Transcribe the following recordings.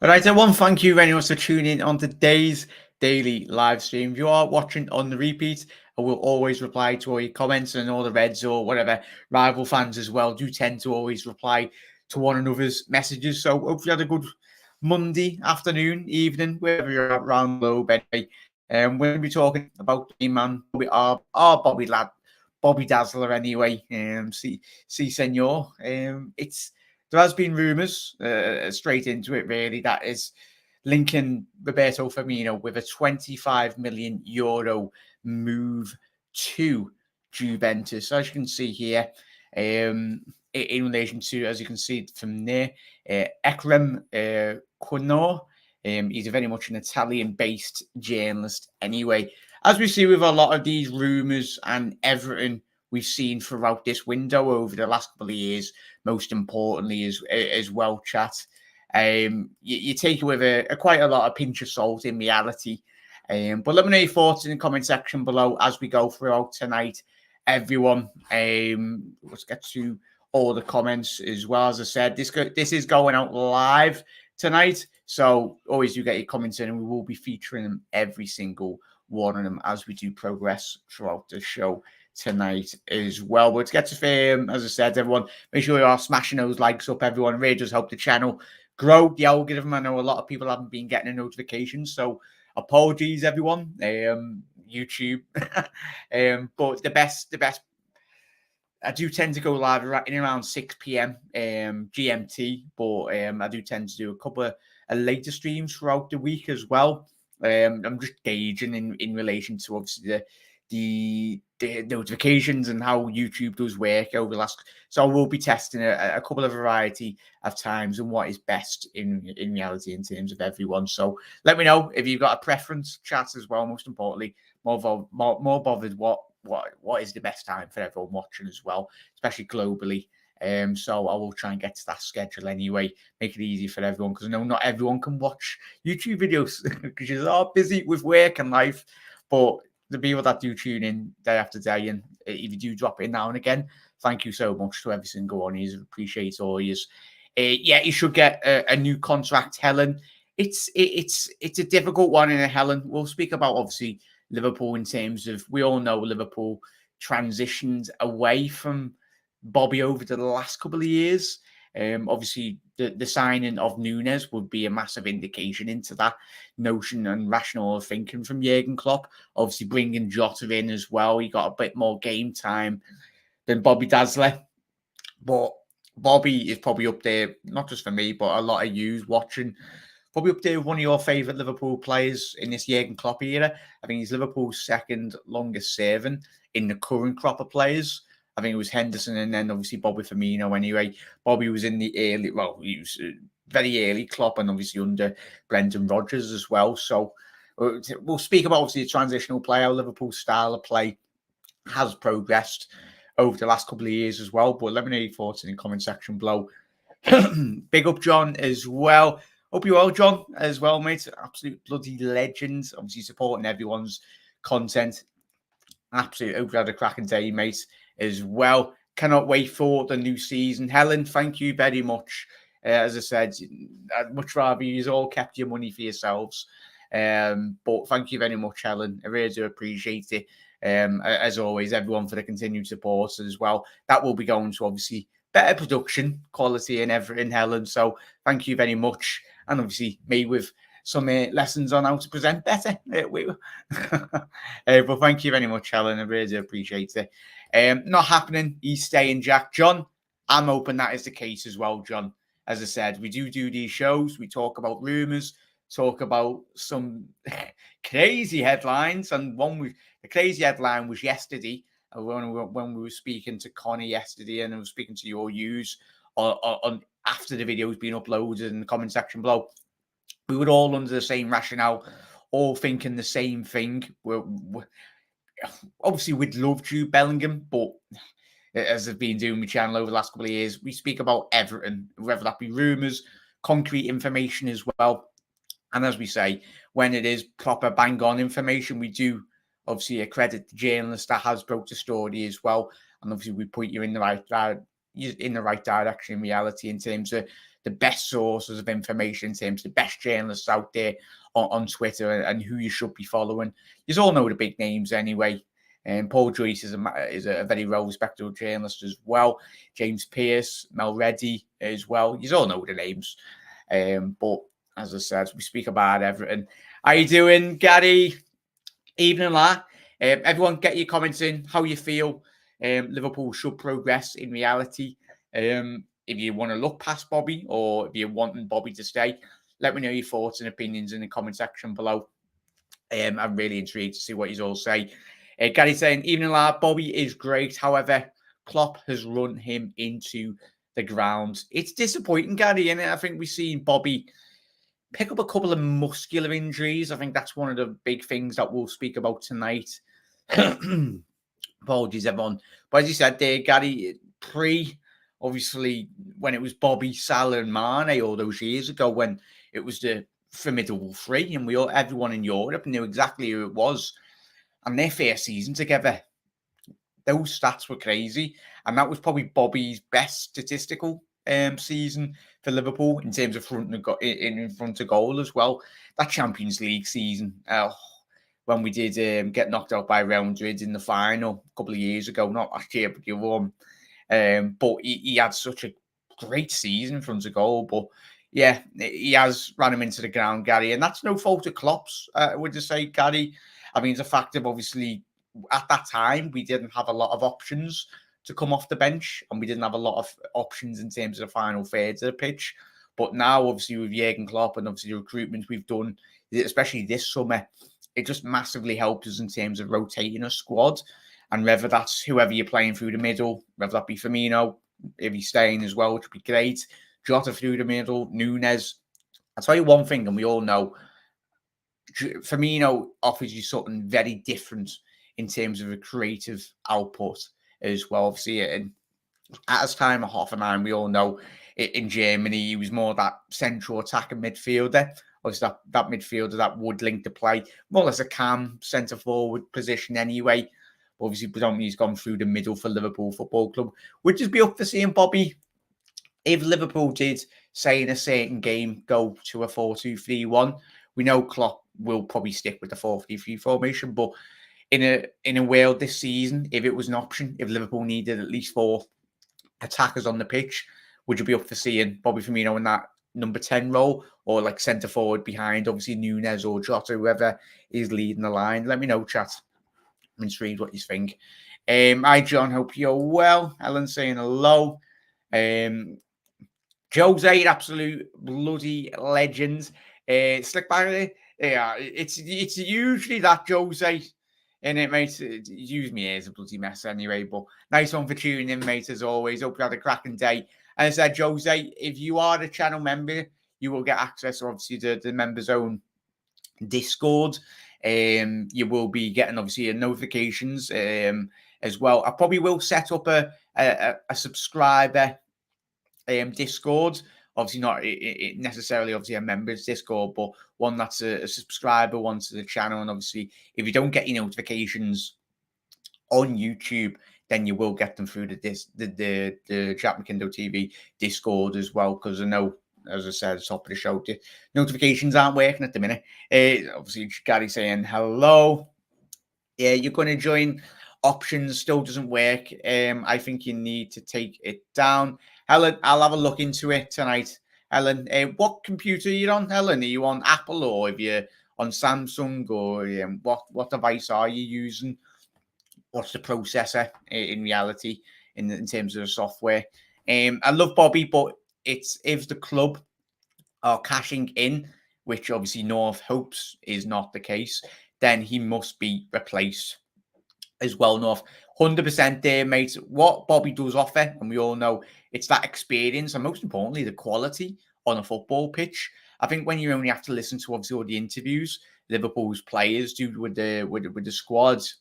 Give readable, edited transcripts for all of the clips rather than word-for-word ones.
All right, everyone, thank you very much for tuning in on today's daily live stream. If you are watching on the repeat, I will always reply to all your comments, and all the Reds or whatever rival fans as well do tend to always reply to one another's messages. So hopefully you had a good Monday afternoon, evening, wherever you're at around the globe anyway. We're going to be talking about the man, our Bobby lad, Bobby Dazzler anyway. See, senor. There has been rumours, straight into it really, that is linking Roberto Firmino with a 25 million euro move to Juventus. So as you can see here, in relation to, as you can see from there, Ekrem Quinor. He's very much an Italian-based journalist anyway. As we see with a lot of these rumours and everything we've seen throughout this window over the last couple of years, most importantly as well, chat. You take it with a quite a lot of pinch of salt in reality. But let me know your thoughts in the comment section below as we go throughout tonight, everyone. Let's get to all the comments as well. As I said, this is going out live tonight, so always do get your comments in, and we will be featuring them, every single one of them, as we do progress throughout the show tonight as well. But to get to fame, as I said, everyone, make sure you are smashing those likes up, everyone. Really does help the channel grow, the algorithm. I know a lot of people haven't been getting a notification, so apologies, everyone. YouTube. But the best I do tend to go live in around 6 p.m. GMT, but I do tend to do a couple of later streams throughout the week as well. I'm just gauging in relation to obviously the notifications and how YouTube does work over the last. So I will be testing a couple of variety of times and what is best in reality in terms of everyone. So let me know if you've got a preference, chat as well. Most importantly, more bothered what is the best time for everyone watching as well, especially globally. So I will try and get to that schedule anyway, make it easy for everyone, because I know not everyone can watch YouTube videos because you're all busy with work and life. But the people that do tune in day after day, and if you do drop in now and again, thank you so much to every single one. You appreciate all yours. Yeah, you should get a new contract, Helen. It's a difficult one, in Helen. We'll speak about obviously Liverpool in terms of, we all know Liverpool transitioned away from Bobby over the last couple of years. Obviously, the signing of Nunes would be a massive indication into that notion and rational thinking from Jurgen Klopp. Obviously, bringing Jota in as well, he got a bit more game time than Bobby Dazzler. But Bobby is probably up there, not just for me, but a lot of you watching, probably up there with one of your favourite Liverpool players in this Jurgen Klopp era. I think he's Liverpool's second longest serving in the current crop of players. I think it was Henderson and then obviously Bobby Firmino anyway. Bobby was in the early, well, he was very early Klopp, and obviously under Brendan Rodgers as well. So we'll speak about obviously a transitional player. Liverpool's style of play has progressed over the last couple of years as well. But let me know your thoughts in the comment section below. Big up John as well. Hope you're well, John, as well, mate. Absolute bloody legend. Obviously supporting everyone's content. Absolutely. Hope you had a cracking day, mate, as well. Cannot wait for the new season. Helen, thank you very much. As I said, I'd much rather you all kept your money for yourselves. But thank you very much, Helen. I really do appreciate it. As always, everyone, for the continued support as well. That will be going to obviously better production quality and everything, Helen. So thank you very much. And obviously me with some lessons on how to present better. But thank you very much, Helen. I really do appreciate it. Not happening. He's staying, Jack. John, I'm hoping that is the case as well, John. As I said, we do these shows. We talk about rumours, talk about some crazy headlines. And the crazy headline was yesterday when we were speaking to Connie yesterday, and I was speaking to your use on after the video has been uploaded in the comment section below. We were all under the same rationale, all thinking the same thing. Obviously, we'd love Jude Bellingham, but as I've been doing my channel over the last couple of years, we speak about everything, whether that be rumours, concrete information as well. And as we say, when it is proper bang-on information, we do obviously accredit the journalist that has broke the story as well. And obviously, we point you in the right direction in reality in terms of the best sources of information in terms of the best journalists out there on Twitter and who you should be following. You all know the big names anyway. And Paul Joyce is a very well-respected journalist as well. James Pearce, Mel Reddy as well. You all know the names. But as I said, we speak about everything. How you doing, Gary? Evening, lad. Everyone, get your comments in. How you feel? Liverpool should progress in reality. If you want to look past Bobby or if you're wanting Bobby to stay, let me know your thoughts and opinions in the comment section below. I'm really intrigued to see what you all say. Gary saying, evening, lad. Bobby is great. However, Klopp has run him into the ground. It's disappointing, Gary, and I think we've seen Bobby pick up a couple of muscular injuries. I think that's one of the big things that we'll speak about tonight. Apologies, everyone. But as you said there, Gary, obviously, when it was Bobby, Salah and Mane all those years ago, when it was the formidable three, and everyone in Europe knew exactly who it was. And their first season together, those stats were crazy. And that was probably Bobby's best statistical season for Liverpool in terms of in front of goal as well. That Champions League season, when we did get knocked out by Real Madrid in the final a couple of years ago, not last year, but the other one. But he had such a great season in front of goal. But yeah, he has ran him into the ground, Gary. And that's no fault of Klopp's, would you say, Gary? I mean, it's a fact of obviously at that time, we didn't have a lot of options to come off the bench, and we didn't have a lot of options in terms of the final thirds of the pitch. But now, obviously, with Jurgen Klopp and obviously the recruitment we've done, especially this summer, it just massively helps us in terms of rotating a squad. And whether that's whoever you're playing through the middle, whether that be Firmino, if he's staying as well, which would be great, Jota through the middle, Nunes. I'll tell you one thing, and we all know, Firmino offers you something very different in terms of a creative output as well. Obviously, at his time at Hoffenheim, we all know in Germany, he was more that central attacking midfielder. Obviously, that midfielder that would link the play, more or less a calm centre-forward position anyway. Obviously, predominantly he's gone through the middle for Liverpool Football Club. Would just be up for seeing Bobby, if Liverpool did, say, in a certain game, go to a 4-2-3-1. We know Klopp will probably stick with the 4-3-3 formation, but in a world this season, if it was an option, if Liverpool needed at least 4 attackers on the pitch, would you be up for seeing Bobby Firmino in that number 10 role, or like centre forward behind obviously Nunes or Jota, whoever is leading the line? Let me know, chat. I'm intrigued what you think. Hi, John. Hope you're well. Ellen saying hello. Jose, absolute bloody legend. Slick Barry. Yeah, it's usually that Jose. And it, mate, use me as a bloody mess anyway. But nice one for tuning in, mate, as always. Hope you had a cracking day. And I said, Jose, if you are a channel member, you will get access, obviously, to the members' own Discord. You will be getting, obviously, notifications as well. I probably will set up a subscriber Discord. Obviously not necessarily obviously a member's Discord, but one that's a subscriber, one to the channel. And obviously, if you don't get your notifications on YouTube, then you will get them through the Jack McKindo TV Discord as well. Because I know, as I said at the top of the show, the notifications aren't working at the minute. Obviously, Gary saying hello. Yeah, you're going to join. Options still doesn't work. I think you need to take it down. Helen, I'll have a look into it tonight. Helen, what computer are you on, Helen? Are you on Apple, or if you're on Samsung, or what device are you using? What's the processor in reality in terms of the software? I love Bobby, but it's if the club are cashing in, which obviously North hopes is not the case, then he must be replaced as well, North. 100% there, mate. What Bobby does offer, and we all know, it's that experience, and most importantly, the quality on a football pitch. I think when you only have to listen to obviously all the interviews Liverpool's players do with the squads,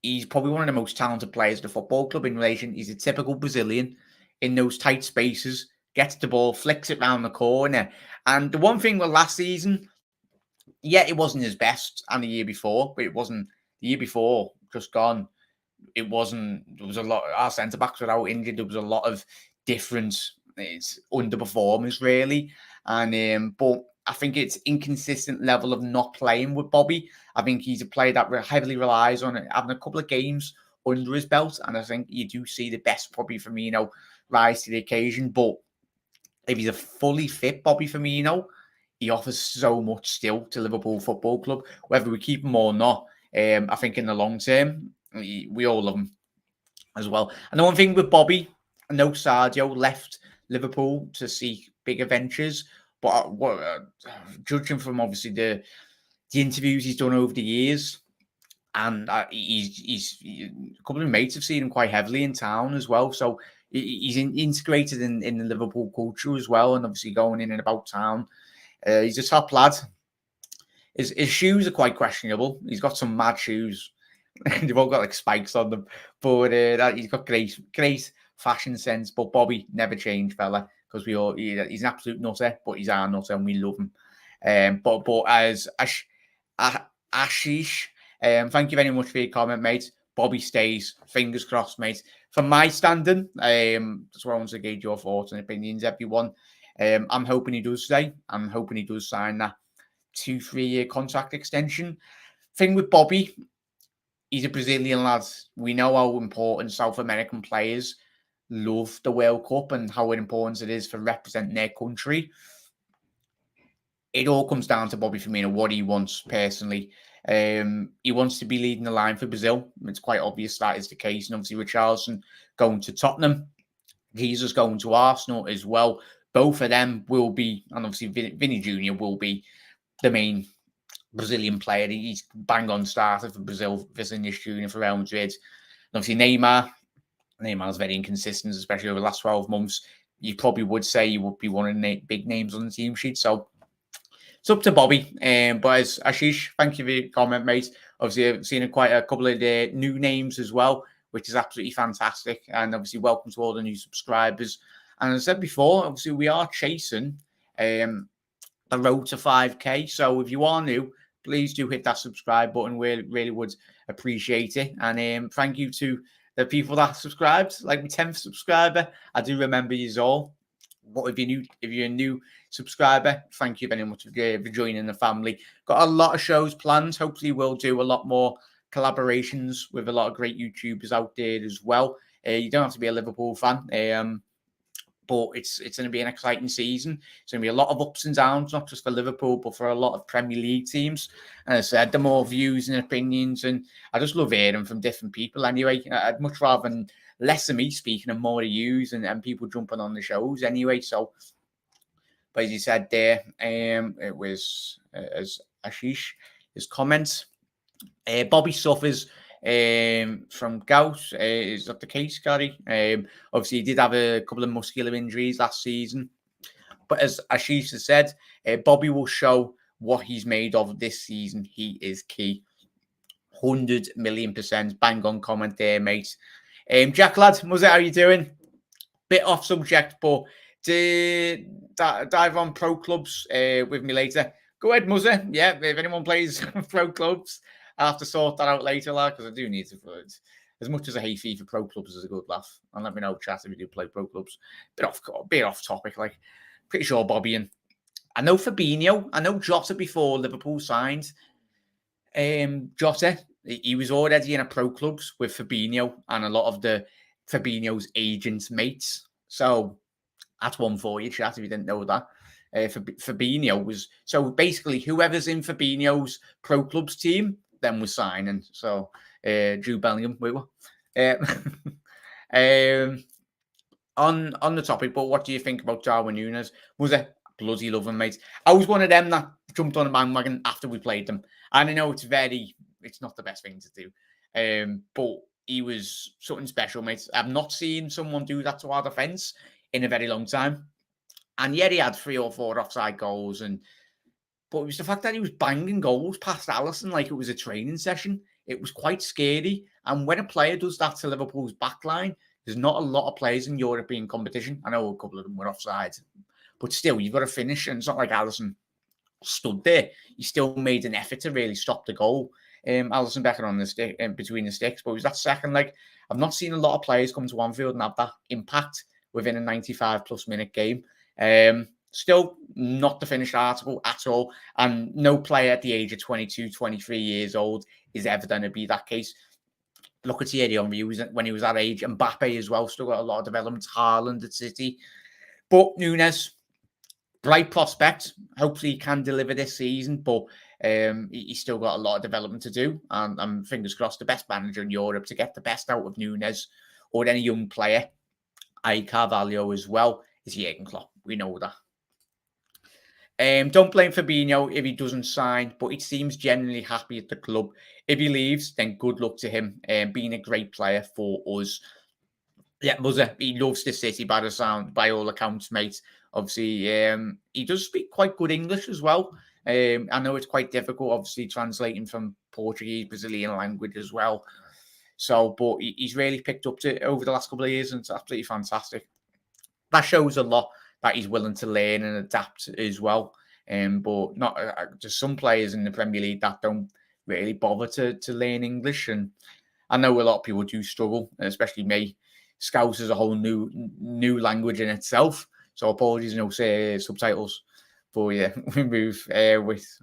he's probably one of the most talented players at the football club in relation. He's a typical Brazilian in those tight spaces, gets the ball, flicks it round the corner. And the one thing with last season, yeah, it wasn't his best, and the year before, but it wasn't the year before, just gone. It wasn't, there was a lot, our centre backs were out injured. There was a lot of different it's underperformers really. And but I think it's inconsistent level of not playing with Bobby. I think he's a player that heavily relies on having a couple of games under his belt, and I think you do see the best Bobby Firmino rise to the occasion. But if he's a fully fit Bobby Firmino, he offers so much still to Liverpool Football Club, whether we keep him or not. I think in the long term, we all love him as well. And the one thing with Bobby, I know Sadio left Liverpool to seek bigger ventures, but judging from obviously the interviews he's done over the years, and a couple of mates have seen him quite heavily in town as well. So he's integrated in the Liverpool culture as well, and obviously going in and about town. He's a top lad. His shoes are quite questionable. He's got some mad shoes. They've all got like spikes on them, but he's got great fashion sense. But Bobby never changed, fella, because he's an absolute nutter, but he's our nutter and we love him. But as Ashish, thank you very much for your comment, mate. Bobby stays. Fingers crossed, mate. From my standing, that's where I want to gauge your thoughts and opinions, everyone. I'm hoping he does stay. I'm hoping he does sign that 2-3 year contract extension. Thing with Bobby, he's a Brazilian lad. We know how important South American players love the World Cup and how important it is for representing their country. It all comes down to Bobby Firmino, what he wants personally. He wants to be leading the line for Brazil. It's quite obvious that is the case. And obviously, Richarlison going to Tottenham, Jesus going to Arsenal as well. Both of them will be, and obviously Vinny Jr. will be the main Brazilian player. He's bang on starter for Brazil, Vinicius Jr. for Real Madrid. And obviously Neymar's very inconsistent, especially over the last 12 months. You probably would say he would be one of the big names on the team sheet. So it's up to Bobby. But as Ashish, thank you for your comment, mate. Obviously, I've seen quite a couple of new names as well, which is absolutely fantastic. And obviously, welcome to all the new subscribers. And as I said before, obviously, we are chasing the road to 5K. So if you are new, please do hit that subscribe button. We really would appreciate it. And thank you to the people that subscribed, like my 10th subscriber. I do remember you all. But if you're a new subscriber, thank you very much for joining the family. Got a lot of shows planned. Hopefully, we'll do a lot more collaborations with a lot of great YouTubers out there as well. You don't have to be a Liverpool fan. But it's going to be an exciting season. It's going to be a lot of ups and downs, not just for Liverpool, but for a lot of Premier League teams. And as I said, the more views and opinions, and I just love hearing from different people anyway. I'd much rather less of me speaking and more of yous and people jumping on the shows anyway. So, but as you said there, it was, as Ashish, his comments. Bobby suffers from gout. Is that the case, Gary? Obviously, he did have a couple of muscular injuries last season. But as Ashish has said, Bobby will show what he's made of this season. He is key. 100,000,000%. Bang on comment there, mate. Jack lad, Muzzy, how you doing? Bit off subject, but to dive on pro clubs with me later. Go ahead, Muzzy. Yeah, if anyone plays pro clubs, I'll have to sort that out later, lad, because I do need to. As much as I hate FIFA, pro clubs is a good laugh. And let me know, chat, if you do play pro clubs. Bit off topic, like. Pretty sure Bobby and I know Fabinho. I know Jota before Liverpool signed. Jota, he was already in a pro clubs with Fabinho and a lot of the Fabinho's agents' mates. So that's one for you, chat, if you didn't know that. Fabinho was, so basically whoever's in Fabinho's pro clubs team then was signing. So Jude Bellingham, we were. On the topic, but what do you think about Darwin Núñez? Was it bloody love him, mate? I was one of them that jumped on a bandwagon after we played them. And I know it's not the best thing to do. But he was something special, mate. I've not seen someone do that to our defence in a very long time. And yet he had 3 or 4 offside goals. But it was the fact that he was banging goals past Alisson like it was a training session. It was quite scary. And when a player does that to Liverpool's backline, there's not a lot of players in European competition. I know a couple of them were offside. But still, you've got to finish. And it's not like Alisson stood there. He still made an effort to really stop the goal. Alisson Becker on the stick, between the sticks. But it was that second leg. I've not seen a lot of players come to Anfield and have that impact within a 95-plus minute game. Still not the finished article at all. And no player at the age of 22, 23 years old is ever going to be that case. Look at Thierry Henry when he was that age. Mbappe as well, still got a lot of development. Haaland at City. But Nunes, bright prospect. Hopefully he can deliver this season, but he's still got a lot of development to do. And fingers crossed, the best manager in Europe to get the best out of Nunes or any young player, i.e. Carvalho as well, is Jurgen Klopp. We know that. Don't blame Fabinho if he doesn't sign, but he seems genuinely happy at the club. If he leaves, then good luck to him. Being a great player for us. Yeah, Muzza, he loves the city by all accounts, mate. Obviously, he does speak quite good English as well. I know it's quite difficult, obviously, translating from Portuguese, Brazilian language as well. So, but he's really picked up to it over the last couple of years, and it's absolutely fantastic. That shows a lot that he's willing to learn and adapt as well. But not just some players in the Premier League that don't really bother to learn English. And I know a lot of people do struggle, especially me. Scouse is a whole new language in itself. So apologies, no subtitles. But yeah, we move with.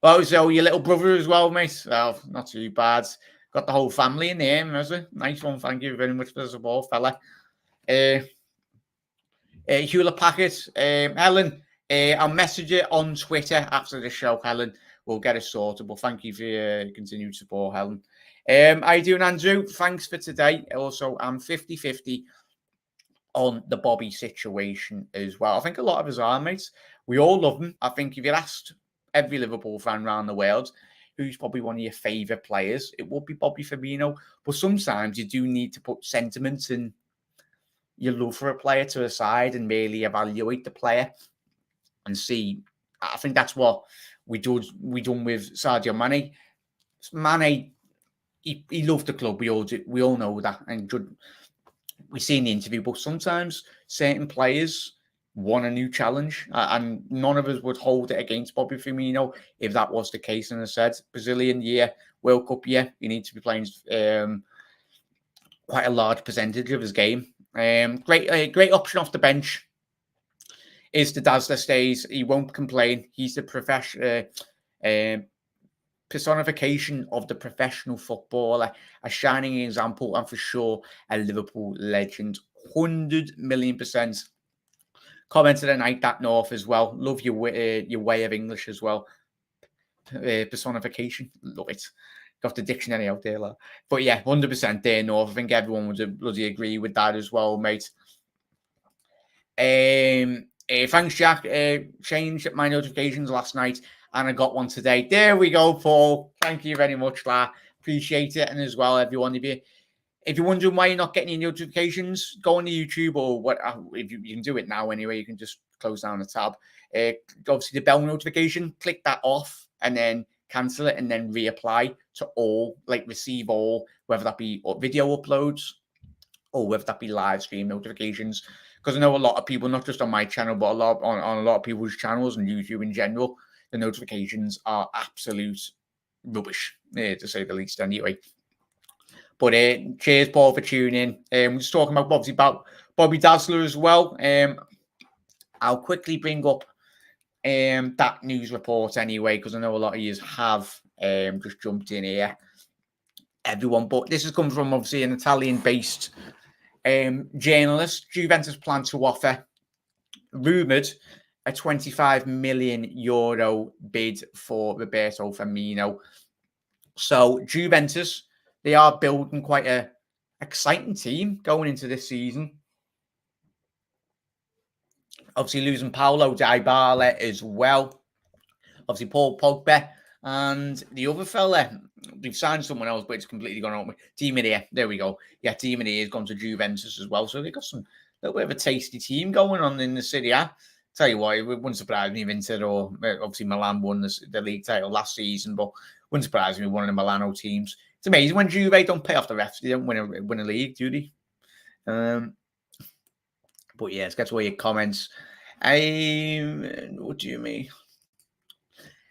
Well, so your little brother as well, mate. Well, not too bad. Got the whole family in there, has it? Nice one. Thank you very much for the support, fella. Hewlett Packard, Helen, I'll message you on Twitter after the show, Helen. We'll get it sorted. But thank you for your continued support, Helen. How you doing, Andrew? Thanks for today. Also, I'm 50-50 on the Bobby situation as well. I think a lot of us are, mates. We all love him. I think if you asked every Liverpool fan around the world who's probably one of your favourite players, it would be Bobby Firmino. But sometimes you do need to put sentiments and your love for a player to a side and really evaluate the player and see. I think that's what we done with Sadio Mane. Mane, he loved the club. We all know that, and we see in the interview. But sometimes certain players want a new challenge, and none of us would hold it against Bobby Firmino if that was the case. And I said, Brazilian year, World Cup year, you need to be playing quite a large percentage of his game. Great option off the bench is the Dazzler stays. He won't complain. He's the personification of the professional footballer, a shining example, and for sure a Liverpool legend. 100 million %. Commented tonight that North as well. Love your way of English as well. Personification, love it. Got the dictionary out there, lad. But yeah, 100% there, North. I think everyone would bloody agree with that as well, mate. Thanks, Jack. Changed my notifications last night, and I got one today. There we go, Paul. Thank you very much, lad. Appreciate it. And as well, everyone, if you're wondering why you're not getting your notifications, go on to YouTube or what. If you can do it now anyway, you can just close down the tab. Obviously, the bell notification, click that off, and then cancel it, and then reapply to all, like receive all, whether that be video uploads or whether that be live stream notifications. Because I know a lot of people, not just on my channel, but on a lot of people's channels and YouTube in general, the notifications are absolute rubbish, to say the least. Anyway, but cheers, Paul, for tuning in. We're just talking about Bobby Dazzler as well. I'll quickly bring up that news report anyway, because I know a lot of you have just jumped in here, everyone. But this has come from obviously an Italian-based journalist. Juventus plan to offer, rumoured, a €25 million bid for Roberto Firmino. So Juventus, they are building quite a exciting team going into this season. Obviously losing Paulo Dybala as well. Obviously Paul Pogba and the other fella, they've signed someone else, but it's completely gone on with Di Maria. There we go. Yeah, Di Maria has gone to Juventus as well. So they've got some little bit of a tasty team going on in the Serie A. Tell you what, it wouldn't surprise me if Inter or obviously Milan won the league title last season, but wouldn't surprise me if one of the Milano teams. It's amazing when Juve don't pay off the refs. They don't win a league, do they? But yeah, let's get to all your comments. What do you mean?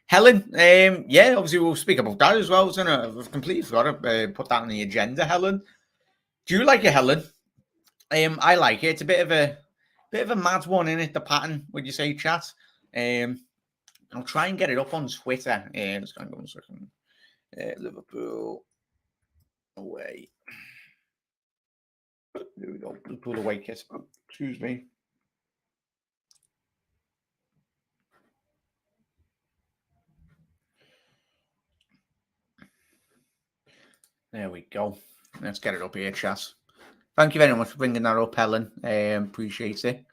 Helen, yeah, obviously we'll speak about that as well. I've completely forgot to put that on the agenda, Helen. Do you like a Helen? I like it. It's a bit of a mad one, in it. The pattern, would you say, chat? I'll try and get it up on Twitter. Let's go and go 1 second. Liverpool away. There we go. Liverpool away kiss. Excuse me. There we go. Let's get it up here, chat. Thank you very much for bringing that up, Helen. Appreciate it.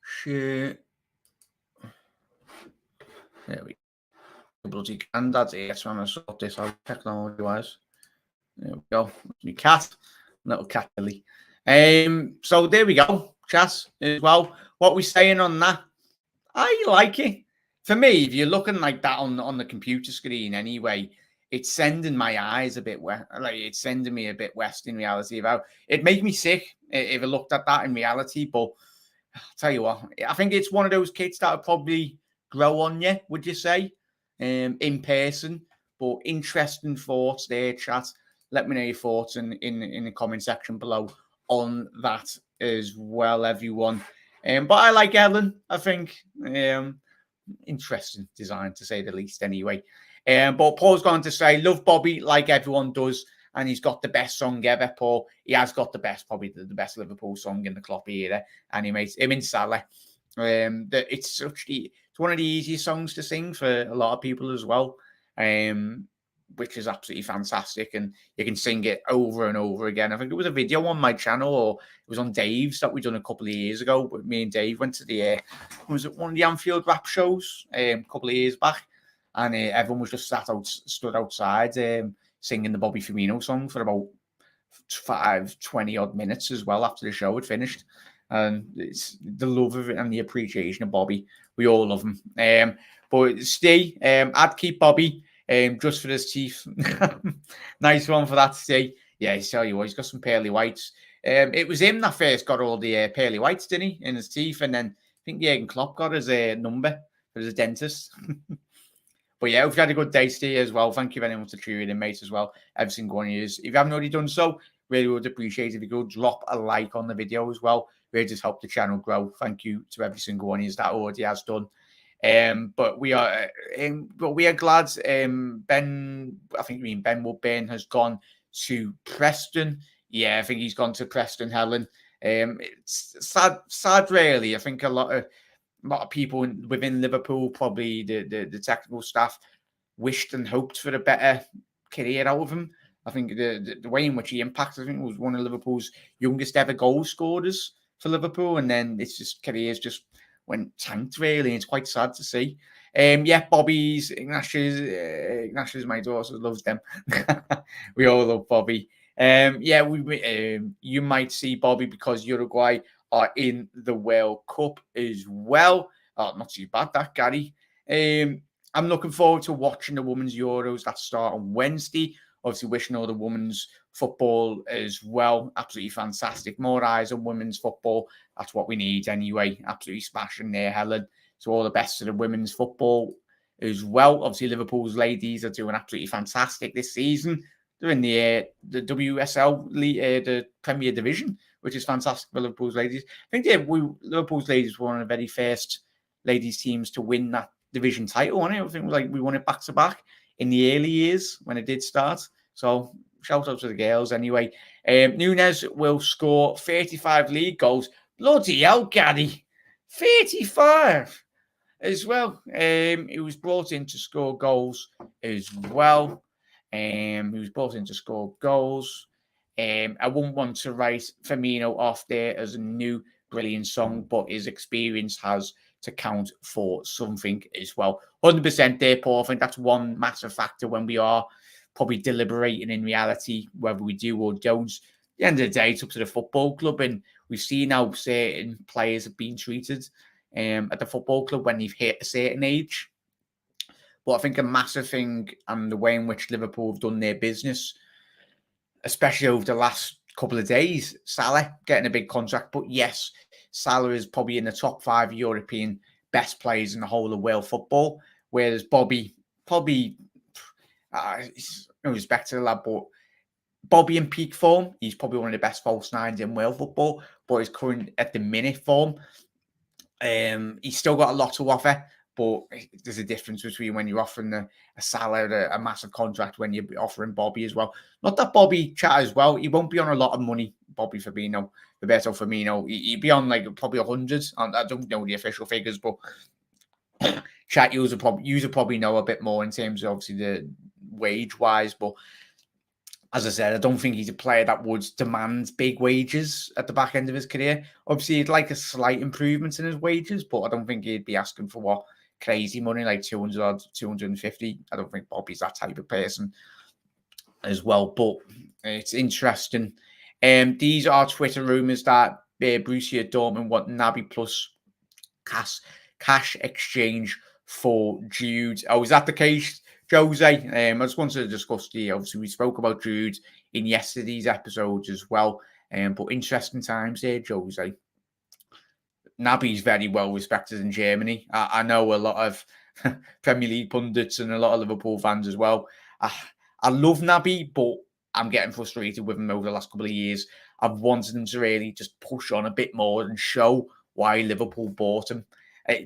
Share. There we go. Bloody granddad's here trying to sort this out technology-wise. There we go. My cat. Little cat Billy. So there we go, chat, as well. What we saying on that? I like it. For me, if you're looking like that on the computer screen anyway, it's sending my eyes a bit west. Like, it's sending me a bit west in reality. About it'd make me sick if I looked at that in reality. But I'll tell you what, I think it's one of those kits that would probably grow on you, would you say, in person? But interesting thoughts there, chat. Let me know your thoughts in the comment section below on that as well, everyone. But I like Ellen. I think interesting design, to say the least, anyway. But Paul's going to say, love Bobby like everyone does, and he's got the best song ever, Paul. He has got the best, probably the best Liverpool song in the Klopp era, and he makes him in Salah. It's one of the easiest songs to sing for a lot of people as well, which is absolutely fantastic, and you can sing it over and over again. I think there was a video on my channel, or it was on Dave's, that we done a couple of years ago. But me and Dave went to the was it one of the Anfield rap shows a couple of years back, and everyone was just stood outside singing the Bobby Firmino song for about 20 odd minutes as well after the show had finished. And it's the love of it and the appreciation of Bobby. We all love him. But Steve, I'd keep Bobby just for his teeth. Nice one for that, Steve. Yeah, I tell you what, he's got some pearly whites. It was him that first got all the pearly whites, didn't he, in his teeth? And then I think Jurgen Klopp got his number for his dentist. But yeah, we've had a good day today as well. Thank you very much for tuning in, mate, as well. Every single one of you. If you haven't already done so, really would appreciate it if you could drop a like on the video as well. Really just help the channel grow. Thank you to every single one of you that already has done. But we are glad. Ben, I think you mean Ben Woodburn, has gone to Preston. Yeah, I think he's gone to Preston, Helen. It's sad, really. I think a lot of people within Liverpool, probably the technical staff, wished and hoped for a better career out of him. I think the way in which he impacted, I think, was one of Liverpool's youngest ever goal scorers for Liverpool, and then it's just careers just went tanked, really. It's quite sad to see. Yeah, Bobby's Ignatius, my daughter loves them. We all love Bobby. Yeah, you might see Bobby because Uruguay are in the World Cup as well. Oh, not too bad, that, Gary. I'm looking forward to watching the Women's Euros that start on Wednesday. Obviously, wishing all the women's football as well. Absolutely fantastic. More eyes on women's football. That's what we need anyway. Absolutely smashing there, Helen. So all the best to the women's football as well. Obviously, Liverpool's ladies are doing absolutely fantastic this season. They're in the WSL, the Premier Division, which is fantastic for Liverpool's ladies. I think Liverpool's ladies were one of the very first ladies teams to win that division title, wasn't it? I think we won it back to back in the early years when it did start. So shout out to the girls anyway. Nunes will score 35 league goals. Bloody hell, Gaddy. 35 as well. He was brought in to score goals as well. He was brought in to score goals. I wouldn't want to write Firmino off there as a new brilliant song, but his experience has to count for something as well. 100% there, Paul. I think that's one massive factor when we are probably deliberating in reality whether we do or don't. At the end of the day, it's up to the football club, and we've seen how certain players have been treated at the football club when they've hit a certain age. But I think a massive thing, and the way in which Liverpool have done their business, especially over the last couple of days, Salah getting a big contract. But yes, Salah is probably in the top 5 European best players in the whole of world football, whereas Bobby probably no respect to the lad, but Bobby in peak form, he's probably one of the best false nines in world football, but his current at the minute form, he's still got a lot to offer, but there's a difference between when you're offering a Salah a massive contract when you're offering Bobby as well. Not that Bobby chat as well, he won't be on a lot of money, Bobby Firmino, Roberto Firmino. He'd be on like probably 100. I don't know the official figures, but chat user probably know a bit more in terms of obviously the wage wise, but as I said, I don't think he's a player that would demand big wages at the back end of his career. Obviously, he'd like a slight improvement in his wages, but I don't think he'd be asking for what crazy money like 200 or 250. I don't think Bobby's that type of person as well. But it's interesting. These are Twitter rumors that Borussia Dortmund want Naby plus cash exchange for Jude. Oh, is that the case, Jose? I just wanted to discuss obviously we spoke about Jude in yesterday's episodes as well. But interesting times here, Jose. Naby's very well respected in Germany. I know a lot of Premier League pundits and a lot of Liverpool fans as well. I love Naby, but I'm getting frustrated with him over the last couple of years. I've wanted him to really just push on a bit more and show why Liverpool bought him.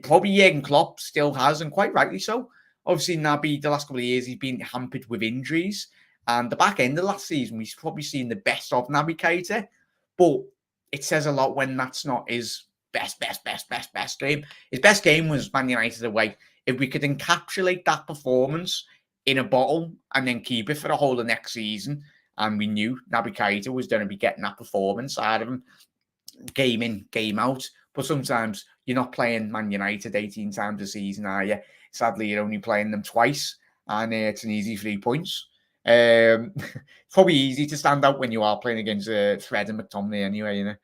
Probably Jurgen Klopp still has, and quite rightly so. Obviously, Naby, the last couple of years, he's been hampered with injuries. And the back end of last season, we've probably seen the best of Naby Keita. But it says a lot when that's not his best game. His best game was Man United away. If we could encapsulate that performance in a bottle and then keep it for the whole of next season, and we knew Naby Keita was going to be getting that performance out of him, game in, game out. But sometimes you're not playing Man United 18 times a season, are you? Sadly, you're only playing them twice, and it's an easy 3 points. Probably easy to stand out when you are playing against Fred and McTominay anyway, you know.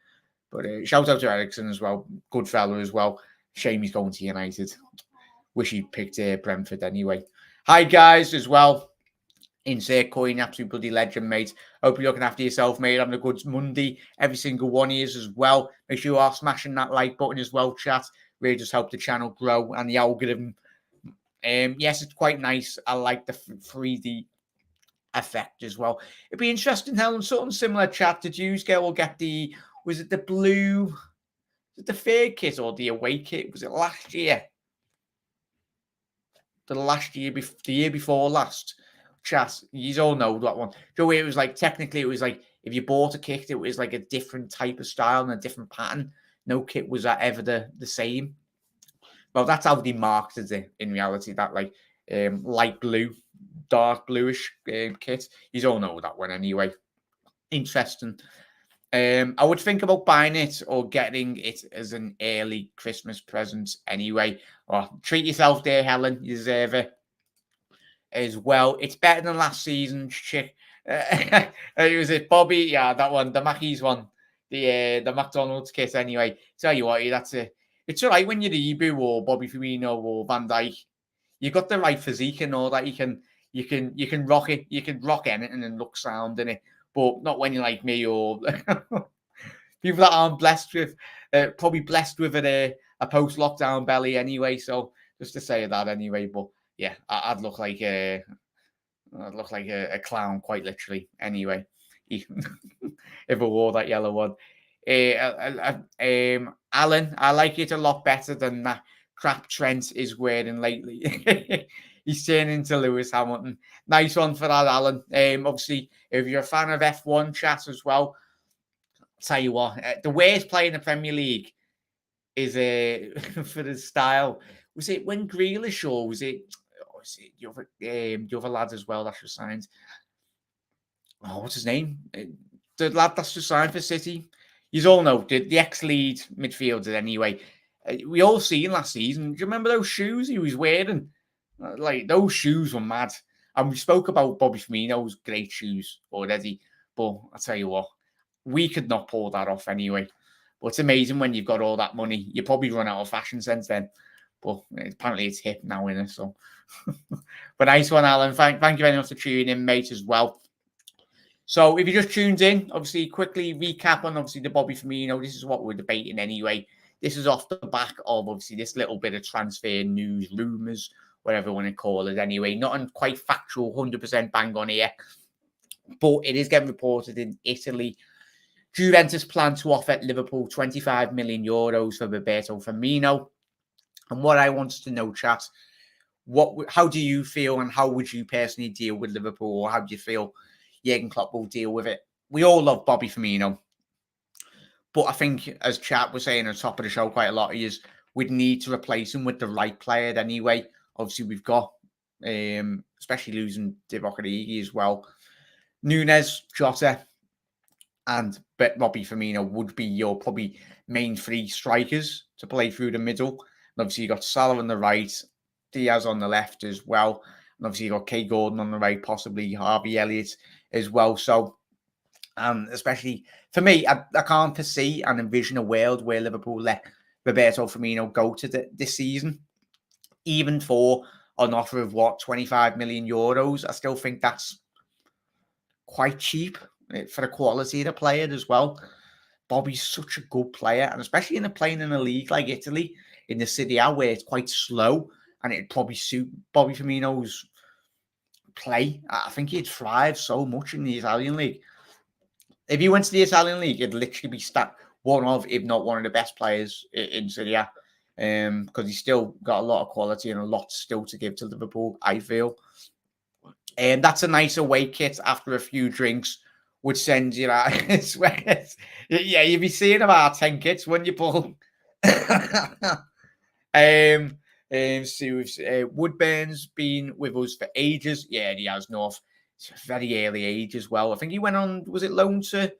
But shout out to Ericsson as well. Good fella as well. Shame he's going to United. Wish he'd picked Brentford anyway. Hi, guys, as well. Insert coin, absolute bloody legend, mate. Hope you're looking after yourself, mate. Having a good Monday. Every single one of you as well. Make sure you are smashing that like button as well, chat. Really just help the channel grow and the algorithm. Yes, it's quite nice. I like the 3D effect as well. It'd be interesting, Helen, something similar, chat. Did you get the, was it the blue, was it the fair kit or the away kit? Was it last year? The year before last? Chat, you all know that one. So it was like, technically, it was like, if you bought a kit, it was like a different type of style and a different pattern. No kit was ever the same. Well, that's how they marketed it in reality, that like light blue, dark bluish kit. You all know that one anyway. Interesting. I would think about buying it or getting it as an early Christmas present anyway. Or treat yourself there, Helen. You deserve it as well. It's better than last season. Chick. It was it Bobby? Yeah, that one, the Mackey's one, the McDonald's kit. Anyway, tell you what, that's it. It's all right when you're the Ibu or Bobby Firmino or Van Dijk. You've got the right physique and all that. You can rock it. You can rock anything and look sound in it. But not when you're like me or people that aren't blessed with, probably blessed with a post-lockdown belly anyway. So just to say that anyway. But yeah, I'd look like a clown quite literally anyway. If I wore that yellow one. Alan, I like it a lot better than that crap Trent is wearing lately. He's turning into Lewis Hamilton. Nice one for that, Alan. Obviously, if you're a fan of F1 chat as well, I'll tell you what, the worst player in the Premier League is for the style. Was it when Grealish or was it the other lad as well that's just signed? Oh, what's his name? The lad that's just signed for City. You all know the ex-lead midfielder anyway. We all seen last season. Do you remember those shoes he was wearing? Like, those shoes were mad. And we spoke about Bobby Firmino's great shoes already. But I'll tell you what, we could not pull that off anyway. But it's amazing when you've got all that money. You probably run out of fashion sense then. But apparently it's hip now, innit? So, but nice one, Alan. Thank you very much for tuning in, mate, as well. So if you just tuned in, obviously quickly recap on obviously the Bobby Firmino. This is what we're debating anyway. This is off the back of obviously this little bit of transfer news, rumours, whatever you want to call it anyway. Not quite factual, 100% bang on here, but it is getting reported in Italy. Juventus plan to offer Liverpool 25 million euros for Roberto Firmino. And what I wanted to know, chat, how do you feel, and how would you personally deal with Liverpool, or how do you feel Jurgen Klopp will deal with it? We all love Bobby Firmino, but I think, as chat was saying at the top of the show quite a lot, we'd need to replace him with the right player anyway. Obviously, we've got, especially losing Divock Origi as well, Nunes, Jota, and Bobby Firmino would be your probably main three strikers to play through the middle. And obviously, you've got Salah on the right, Diaz on the left as well. And obviously, you've got Kay Gordon on the right, possibly Harvey Elliott as well. So, especially for me, I can't foresee and envision a world where Liverpool let Roberto Firmino go to this season, even for an offer of 25 million euros. I still think that's quite cheap for the quality of the player as well. Bobby's such a good player, and especially playing in a league like Italy, in the Serie A, where it's quite slow, and it'd probably suit Bobby Firmino's play. I think he'd thrive so much in the Italian league. If he went to the Italian league, it'd literally be one of, if not one of the best players in Serie A, because he's still got a lot of quality and a lot still to give to Liverpool, I feel. And that's a nice away kit after a few drinks, would send you that. Yeah, you'd be seeing about 10 kits when you pull. Woodburn's been with us for ages. Yeah, he has, North. It's a very early age as well. I think he went on, was it loan to,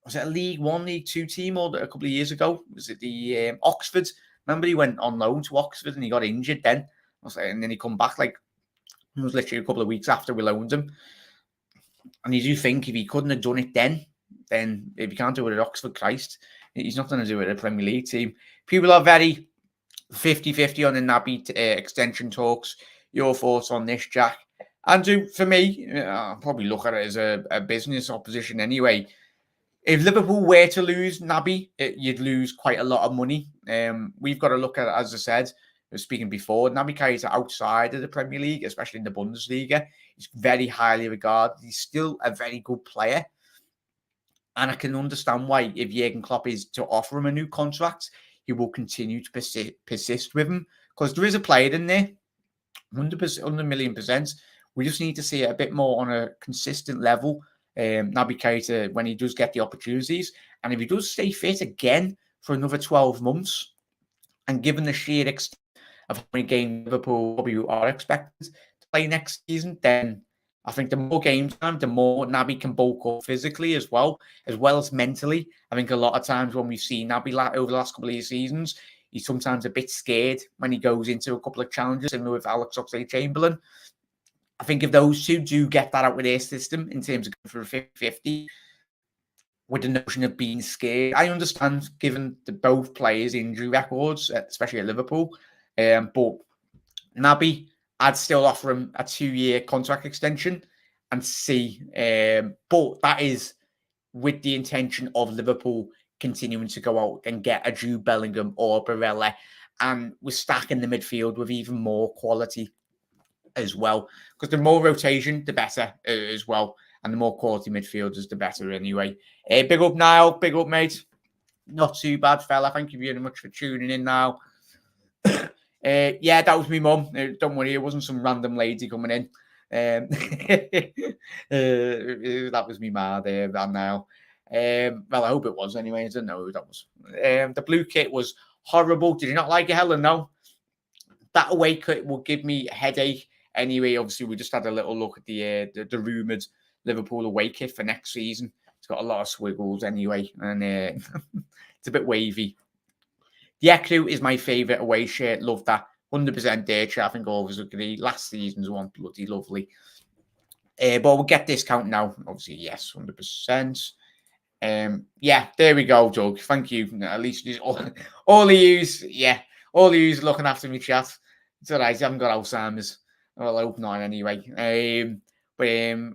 was it a League One, League Two team, or a couple of years ago? Was it the Oxford? Remember, he went on loan to Oxford and he got injured then. And then he come back, like, it was literally a couple of weeks after we loaned him. And you do think if he couldn't have done it then if he can't do it at Oxford, Christ, he's not going to do it at a Premier League team. People are very 50-50 on the Naby extension talks. Your thoughts on this, Jack? Andrew, for me, I'll probably look at it as a business opposition anyway. If Liverpool were to lose Naby, you'd lose quite a lot of money. We've got to look at it, as I said, speaking before, Naby Keita outside of the Premier League, especially in the Bundesliga, he's very highly regarded. He's still a very good player. And I can understand why, if Jurgen Klopp is to offer him a new contract, he will continue to persist with him, because there is a player in there, 100%. We just need to see it a bit more on a consistent level. Naby Keita, when he does get the opportunities, and if he does stay fit again for another 12 months, and given the sheer extent of how many games Liverpool probably are expected to play next season, then I think the more game time, the more Naby can bulk up physically as well as mentally. I think a lot of times when we've seen Naby over the last couple of seasons, he's sometimes a bit scared when he goes into a couple of challenges, similar with Alex Oxlade-Chamberlain. I think if those two do get that out with their system in terms of going for a 50-50, with the notion of being scared, I understand given both players' injury records, especially at Liverpool, but Naby, I'd still offer him a 2-year contract extension and see. But that is with the intention of Liverpool continuing to go out and get a Jude Bellingham or Barella, and we're stacking the midfield with even more quality as well. Because the more rotation, the better as well. And the more quality midfielders, the better anyway. Big up, Niall. Big up, mate. Not too bad, fella. Thank you very much for tuning in now. Yeah, that was me mum. Don't worry, it wasn't some random lady coming in. That was me ma there, and now. Well, I hope it was anyway. I don't know who that was. The blue kit was horrible. Did you not like it, Helen? No. That away kit will give me a headache. Anyway, obviously, we just had a little look at the rumoured Liverpool away kit for next season. It's got a lot of swiggles anyway, and it's a bit wavy. The Ekru is my favourite away shirt. Love that. 100% there, I think all of us agree. Last season's one, bloody lovely. But we'll get discount now. Obviously, yes, 100%. Yeah, there we go, Doug. Thank you. At least all of yous, yeah, all of yous looking after me, chat. It's all right. I haven't got Alzheimer's. Well, I hope not anyway. But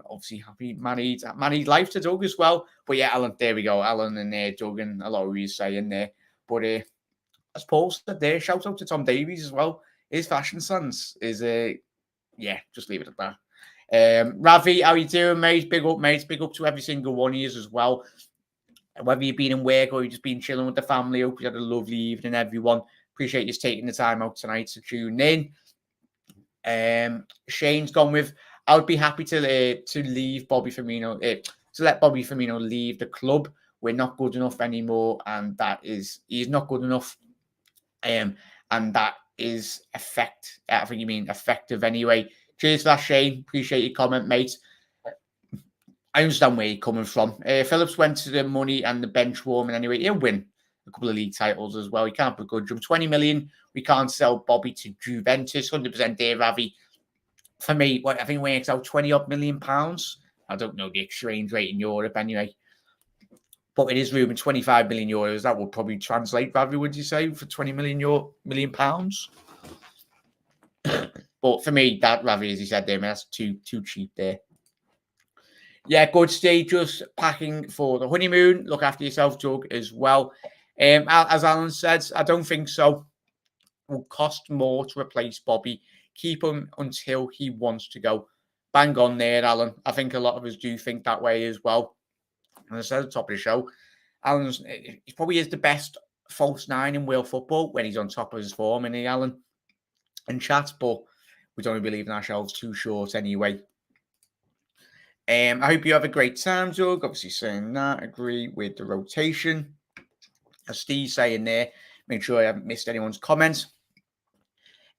obviously happy married life to Doug as well. But yeah, Alan, there we go. Alan and Doug and a lot of you saying there. But as Paul said there, shout out to Tom Davies as well. his fashion sense is yeah, just leave it at that. Ravi, how you doing, mate? Big up, mate. Big up to every single one of you as well. Whether you've been in work or you've just been chilling with the family, hope you had a lovely evening, everyone. Appreciate you taking the time out tonight to tune in. Shane's gone with, I would be happy to leave Bobby Firmino, to let Bobby Firmino leave the club. We're not good enough anymore, and he's not good enough. And that is I think you mean effective anyway. Cheers for that, Shane. Appreciate your comment, mate. I understand where you're coming from. Phillips went to the money and the bench warming anyway. He'll win a couple of league titles as well. He can't begrudge him. 20 million. We can't sell Bobby to Juventus. 100% there, Ravi. For me, I think it works out 20 odd million pounds. I don't know the exchange rate in Europe anyway. But it is rumored 25 million euros. That would probably translate, Ravi, would you say, for 20 million pounds? But for me, that, Ravi, as you said there, man, that's too cheap there. Yeah, good. Stay just packing for the honeymoon. Look after yourself, Doug, as well. As Alan says, I don't think so. It will cost more to replace Bobby. Keep him until he wants to go. Bang on there, Alan. I think a lot of us do think that way as well. And as I said at the top of the show, he probably is the best false nine in world football when he's on top of his form, isn't he, Alan? And chat, but we don't be leaving ourselves too short anyway. I hope you have a great time, Doug. Obviously saying that. Agree with the rotation. As Steve's saying there, make sure I haven't missed anyone's comments.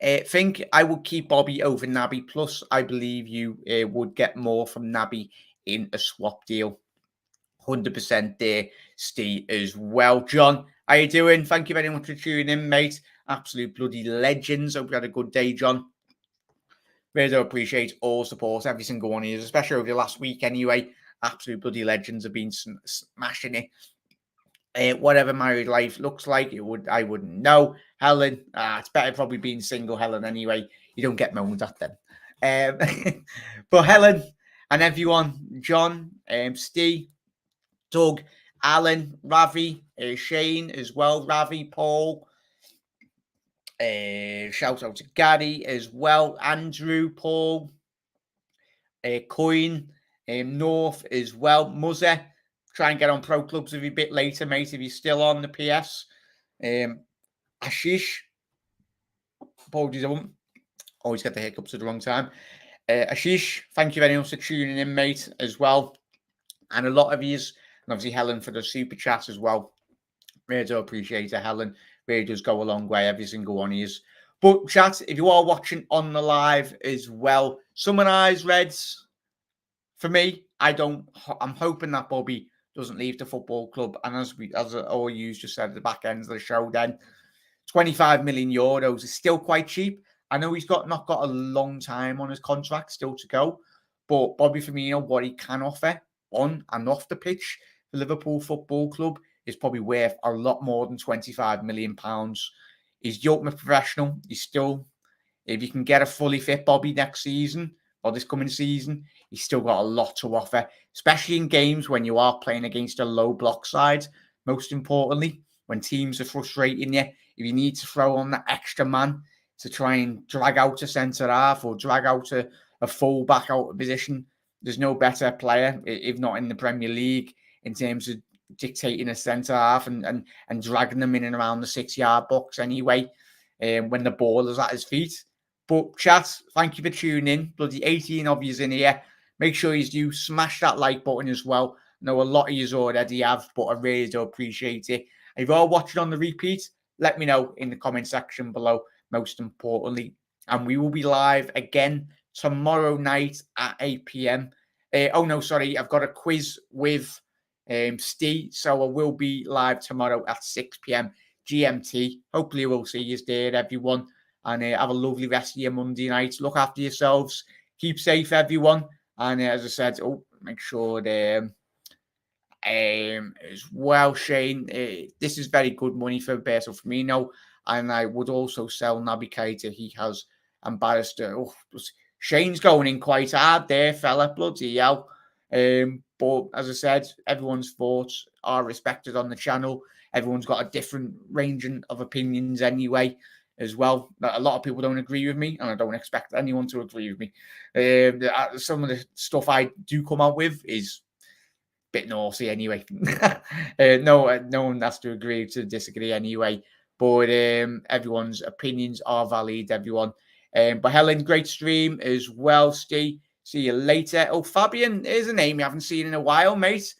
Think I would keep Bobby over Naby. Plus, I believe you would get more from Naby in a swap deal. 100% there, Steve, as well. John, how you doing? Thank you very much for tuning in, mate. Absolute bloody legends. Hope you had a good day, John. Really do appreciate all support, every single one of you, especially over the last week anyway. Absolute bloody legends have been smashing it. Whatever married life looks like, I wouldn't know. Helen, it's better probably being single, Helen, anyway. You don't get moaned at then. But Helen and everyone, John, Steve, Doug, Alan, Ravi, Shane as well, Ravi, Paul. Shout out to Gary as well, Andrew, Paul, Coin, North as well, Muzzer. Try and get on Pro Clubs with you a bit later, mate, if you're still on the PS. Ashish, apologies, I won't always get the hiccups at the wrong time. Ashish, thank you very much for tuning in, mate, as well. And a lot of yous, and obviously Helen for the super chat as well. Really do appreciate it, Helen. Really does go a long way, every single one of yous. But chat, if you are watching on the live as well, Summer Eyes Reds, for me, I'm hoping that Bobby doesn't leave the football club. And as all you just said at the back end of the show, then 25 million euros is still quite cheap. I know he's not got a long time on his contract still to go, but Bobby Firmino, what he can offer on and off the pitch, the Liverpool Football Club is probably worth a lot more than 25 million pounds. He's the ultimate professional. He's still, if you can get a fully fit Bobby next season or this coming season, he's still got a lot to offer, especially in games when you are playing against a low block side. Most importantly, when teams are frustrating you, if you need to throw on that extra man to try and drag out a centre half or drag out a full back out of position, there's no better player, if not in the Premier League, in terms of dictating a centre half and dragging them in and around the 6-yard box anyway, when the ball is at his feet. But chat, thank you for tuning in. Bloody 18 of yous in here. Make sure you smash that like button as well. I know a lot of yous already have, but I really do appreciate it. If you're watching on the repeat, let me know in the comment section below, most importantly. And we will be live again tomorrow night at 8 p.m. Oh, no, sorry. I've got a quiz with Steve, so I will be live tomorrow at 6 p.m. GMT. Hopefully we'll see you there, everyone. And have a lovely rest of your Monday night. Look after yourselves. Keep safe, everyone. And as I said, make sure as well, Shane, this is very good money for Roberto Firmino. And I would also sell Naby Keita. He has embarrassed. Shane's going in quite hard there, fella. Bloody hell. But as I said, everyone's thoughts are respected on the channel. Everyone's got a different range of opinions anyway. as well. A lot of people don't agree with me, and I don't expect anyone to agree with me. Some of the stuff I do come out with is bit naughty anyway. No one has to agree to disagree anyway. But everyone's opinions are valid, everyone. But Helen, great stream as well, Steve. See you later. Oh, Fabian, here's a name you haven't seen in a while, mate.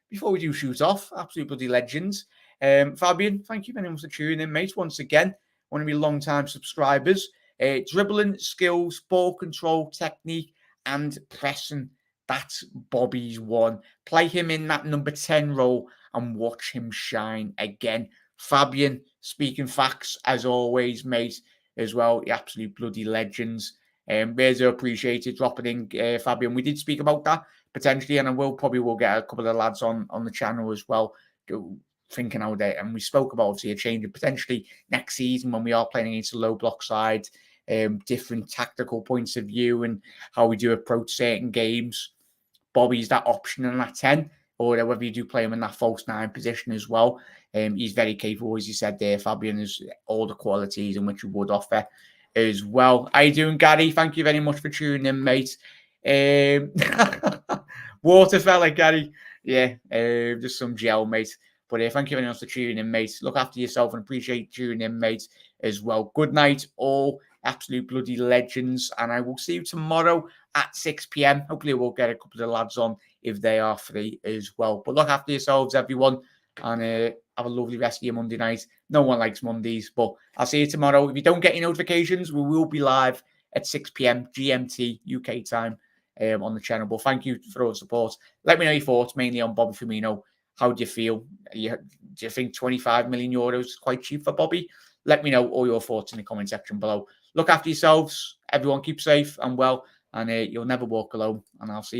Before we do shoot off, absolute bloody legends. Fabian, thank you very much for tuning in, mate. Once again, one of my long-time subscribers. Dribbling, skills, ball control, technique, and pressing. That's Bobby's one. Play him in that number 10 role and watch him shine again. Fabian, speaking facts as always, mate, as well. The absolute bloody legends. Really appreciate it dropping in, Fabian. We did speak about that potentially, and I will get a couple of lads on the channel as well, thinking out there. And we spoke about obviously a change of potentially next season when we are playing against a low block side, different tactical points of view and how we do approach certain games. Bobby's that option in that 10, or whether you do play him in that false 9 position as well. He's very capable, as you said there. Fabian has all the qualities in which he would offer as well. How you doing, Gary? Thank you very much for tuning in, mate. Water fella, Gary. Yeah, just some gel, mate. But thank you very much for tuning in, mate. Look after yourself and appreciate tuning in, mate, as well. Good night, all absolute bloody legends. And I will see you tomorrow at 6 p.m. Hopefully we'll get a couple of lads on if they are free as well. But look after yourselves, everyone. And have a lovely rest of your Monday night. No one likes Mondays, but I'll see you tomorrow. If you don't get your notifications, we will be live at 6 p.m. GMT UK time on the channel. But thank you for all the support. Let me know your thoughts, mainly on Bobby Firmino. How do you feel? Do you think 25 million euros is quite cheap for Bobby? Let me know all your thoughts in the comment section below. Look after yourselves. Everyone keep safe and well. And you'll never walk alone. And I'll see you.